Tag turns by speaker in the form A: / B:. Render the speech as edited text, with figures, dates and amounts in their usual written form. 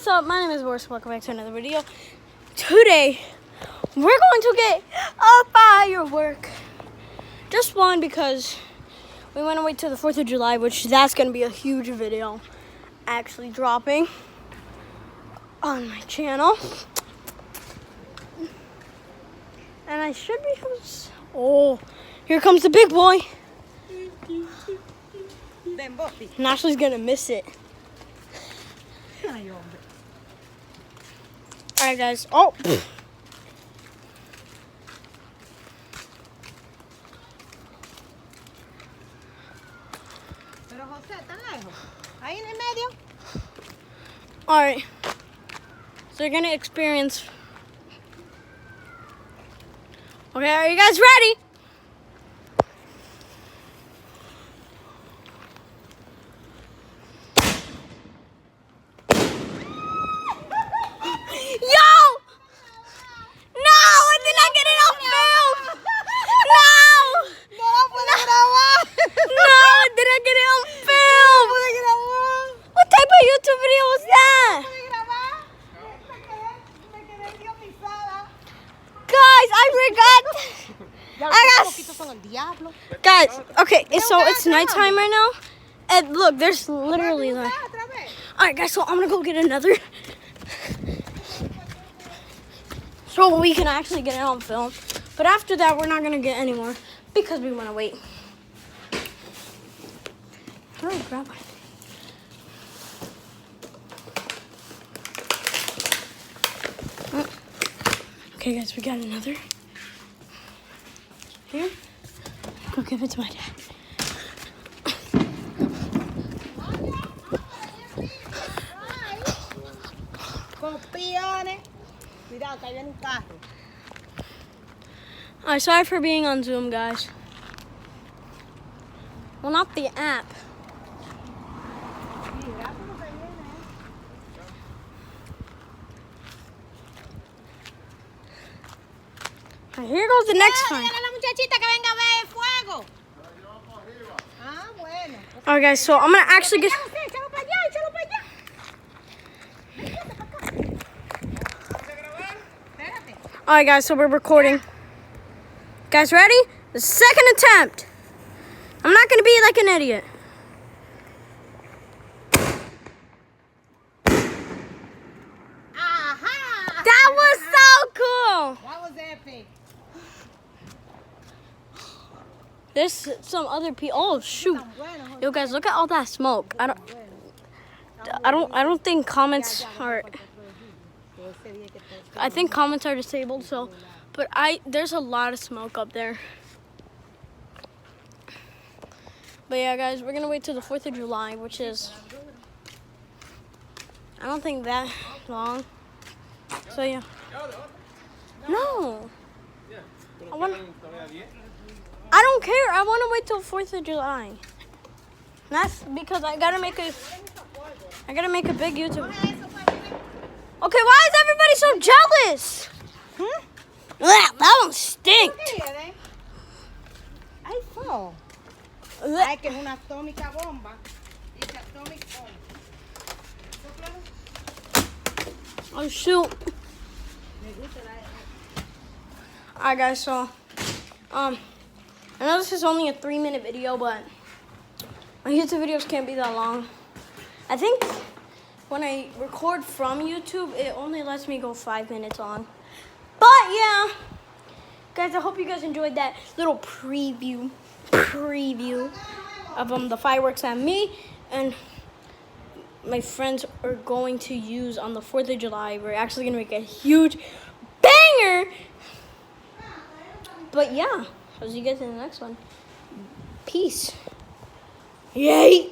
A: what's up? My name is Boris. Welcome back to another video. Today, we're going to get a firework. Just one because we want to wait till the 4th of July, which that's going to be a huge video actually dropping on my channel. And I should be... Oh, here comes the big boy. And Ashley's going to miss it. Alright guys, oh! Alright, so you're gonna experience. Okay, are you guys ready? Guys, okay, so it's nighttime right now, and look, there's literally like... Alright guys, so I'm gonna go get another, so we can actually get it on film, but after that, we're not gonna get any more, because we wanna wait. How do I grab one? Okay guys, we got another. Here. Go give it to my dad. I'm sorry for being on Zoom, guys. Well, not the app. Right, here goes the next one. Alright guys, so I'm gonna actually get... Alright guys, so we're recording. Guys, ready? The second attempt. I'm not gonna be like an idiot. That was so cool.
B: That was epic.
A: There's some other people. Oh shoot! Yo guys, look at all that smoke. I don't think comments are. I think comments are disabled. So, but there's a lot of smoke up there. But yeah, guys, we're gonna wait till the 4th of July, which is I don't think that long. So yeah. No. I don't care. I want to wait till 4th of July. That's because I gotta make a big YouTube. Okay, why is everybody so jealous? That one stinks.
B: Ay, fo. Ay, que es una atómica bomba. Dice atomic bomb.
A: Oh shoot. Alright guys, so I know this is only a 3-minute video, but my YouTube videos can't be that long. I think when I record from YouTube, it only lets me go 5 minutes long. But yeah, guys, I hope you guys enjoyed that little preview of the fireworks that me and my friends are going to use on the 4th of July. We're actually gonna make a huge banger. But yeah, I'll see you guys in the next one. Peace. Yay!